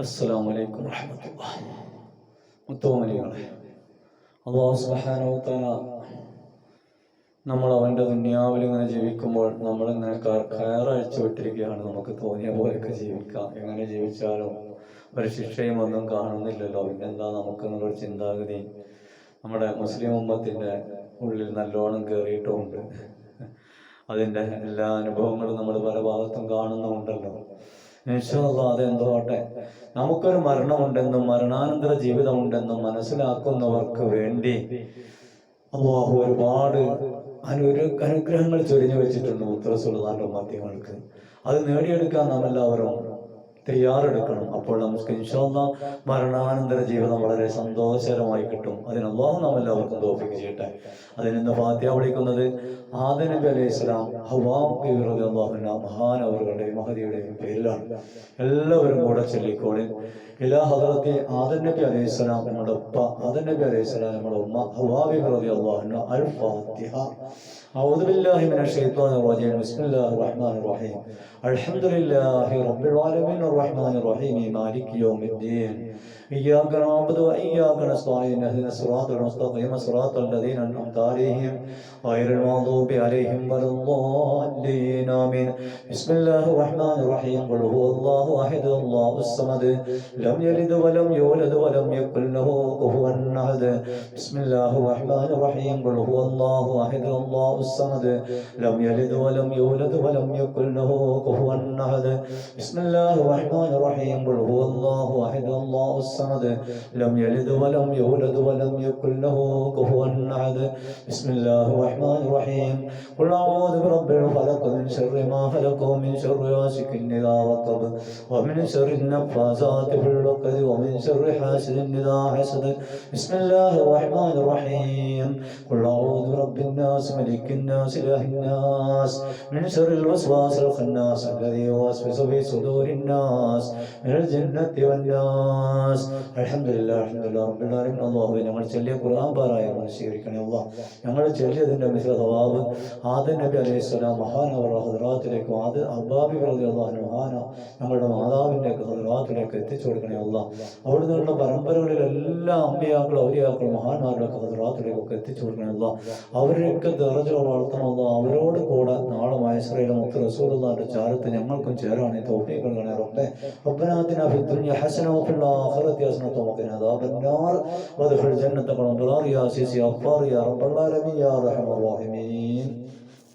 അസ്സലാമു അലൈക്കും വറഹ്മത്തുള്ളാഹി. മുത്തോമനികളെ, അല്ലാഹു സുബ്ഹാനഹു വ തആല നമ്മൾ അവൻ്റെ ദുനിയാവിൽ ഇങ്ങനെ ജീവിക്കുമ്പോൾ നമ്മളിങ്ങനെ കയറഴിച്ചു വിട്ടിരിക്കുകയാണ്. നമുക്ക് തോന്നിയ പോലെയൊക്കെ ജീവിക്കാം, എങ്ങനെ ജീവിച്ചാലും ഒരു ശിക്ഷയും ഒന്നും കാണുന്നില്ലല്ലോ, പിന്നെന്താ നമുക്ക് എന്നുള്ളൊരു ചിന്താഗതി നമ്മുടെ മുസ്ലിം ഉമ്മത്തിൻ്റെ ഉള്ളിൽ നല്ലോണം കയറിയിട്ടുമുണ്ട്. അതിൻ്റെ എല്ലാ അനുഭവങ്ങളും നമ്മൾ പല ഭാഗത്തും കാണുന്നുമുണ്ടല്ലോ. ഇൻഷാ അല്ലാഹ് അതെന്തോ ആട്ടെ, നമുക്കൊരു മരണമുണ്ടെന്നും മരണാനന്തര ജീവിതമുണ്ടെന്നും മനസ്സിലാക്കുന്നവർക്ക് വേണ്ടി അല്ലാഹു ഒരുപാട് അനുഗ്രഹങ്ങൾ ചൊരിഞ്ഞു വെച്ചിട്ടുണ്ട് മുത്തറസൂലുള്ളാഹിന്റെ ഉമ്മത്തികൾക്ക്. അത് നേടിയെടുക്കാൻ നാം എല്ലാവരും തയ്യാറെടുക്കണം. അപ്പോൾ നമുക്ക് ഇൻഷാ അല്ലാഹ് മരണാനന്തര ജീവിതം വളരെ സന്തോഷകരമായി കിട്ടും. അതിന് അല്ലാഹു നാം എല്ലാവർക്കും തൗഫീഖ് ചെയ്യട്ടെ. അതിനിന്ന് ഫാത്തിഹ വിളിക്കുന്നത് ആദം നബി അലൈഹിസ്സലാം ഹവ്വാ ബീവി റളിയല്ലാഹു അൻഹ മഹാനവറുകളുടെയും മഹദിയുടെയും പേരിലാണ്. എല്ലാവരും കൂടെ ചൊല്ലിക്കോളി. ഇലാ ഹദറത്തി ആദം നബി അലൈഹിസ്സലാം, നമ്മുടെ ഉപ്പ ആദം നബി അലൈഹിസ്സലാം, നമ്മുടെ ഉമ്മ ഹവ്വാ ബീവി റളിയല്ലാഹു അൻഹ. അൽ ഫാത്തിഹ. അഊദു ബില്ലാഹി മിനശ് ശൈത്വാനിർ റജീം. ബിസ്മില്ലാഹിർ റഹ്മാനിർ റഹീം. അൽഹംദുലില്ലാഹി റബ്ബിൽ ആലമീൻ റഹ്മാനിർ റഹീം മാലികി യൗമിദ്ദീൻ. ഇയ്യാക നഅ്ബുദു വ ഇയ്യാക നസ്തഈൻ. ഇഹ്ദിനസ് സിറാത്തൽ മുസ്തഖീം സിറാത്തൽ ലദീന അൻഅംത അലൈഹിം ഗൈറിൽ മഗ്ദൂബി അലൈഹിം വലദ്ദാല്ലീൻ. ആമീൻ. ബിസ്മില്ലാഹിർ റഹ്മാനിർ റഹീം. ഖുൽ ഹുവല്ലാഹു അഹദ് അല്ലാഹുസ് സമദ് ലം യലിദ് വലം യൂലദ് വലം യകുൽ ലഹു കുഫുവൻ അഹദ്. ബിസ്മില്ലാഹിർ റഹ്മാനിർ റഹീം. ഖുൽ ഹുവല്ലാഹു അഹദ് അല്ലാഹുസ് സമദ് ലം യലിദ് വലം യൂലദ് വലം യകുൽ ലഹു കുഫുവൻ അഹദ്. ബിസ്മില്ലാഹിർ റഹ്മാനിർ റഹീം. ഖുൽ ഹുവല്ലാഹു അഹദ് അല്ലാഹുസ് സമദ് ലം യലിദ് വലം യൂലദ് വലം യകുൽ ലഹു കുഫുവൻ അഹദ്. ബിസ്മില്ലാഹിർ റഹ്മാനിർ റഹീം. ഖുൽ അഊദു ബിറബ്ബിൽ ഫലഖ് മിൻ ശർരി മാ ഖലഖ വമിൻ ശർരി ഗാസിഖിൻ ഇദാ വഖബ വമിൻ ശർരി النفاثات في العقد ومن شر حاسد إذا حسد. بسم الله الرحمن الرحيم. قل أعوذ برب الناس ملك الناس إله الناس من شر الوسواس الخناس الذي يوسوس في صدور الناس من الجنة والناس. الحمد لله رب العالمين. അല്ലാഹുവേ, ഞങ്ങൾ ചൊല്ലിയ ഖുർആൻ പാരായണം സ്വീകരിക്കണേ അല്ലാഹ്. ഞങ്ങൾ ചൊല്ലിയതിൻ്റെ മിസ്ല സവാബ് ആദം നബി അലൈഹിസ്സലാം മഹാനവറുടെ ഹദ്റാത്തിലേക്കും ഹവ്വാ ബീവി റളിയല്ലാഹു അൻഹ ഞങ്ങളുടെ മാതാവിൻ്റെ ഹദ്റാത്തിലേക്ക് എത്തിച്ചു കൊടുക്കണേ അല്ലാഹ്. അവിടെ നിന്നുള്ള പരമ്പരകളിൽ എല്ലാ അമ്പിയാക്കളും ഔലിയാക്കളും മഹാന്മാരുടെ ഹദ്റാത്തിലേക്കൊക്കെ എത്തിച്ചു കൊടുക്കണേ അല്ലാഹ്. അവരെയൊക്കെ ദറജ വളർത്തണം അല്ലാഹ്. അവരോട് കൂടെ നാളെ മഹ്ശറിലെ മുത്ത് റസൂലുള്ളാഹിന്റെ ചാരത്ത് ഞങ്ങൾക്കും ചേരാൻ തൗഫീഖ് നൽകണേ റബ്ബേ. റബ്ബനാ ആതിനാ ഫിദ് ദുനിയ ഹസന വഫിൽ ആഖിറതി ഹസനത വഖിനാ അദാബന്നാർ വദ്ഖുൽ ജന്നത ഖുൽ യാ സീസി അഫ്ഫാർ യാ റബ്ബൽ ആലമീൻ യാ റഹ്മാൻ റഹീം.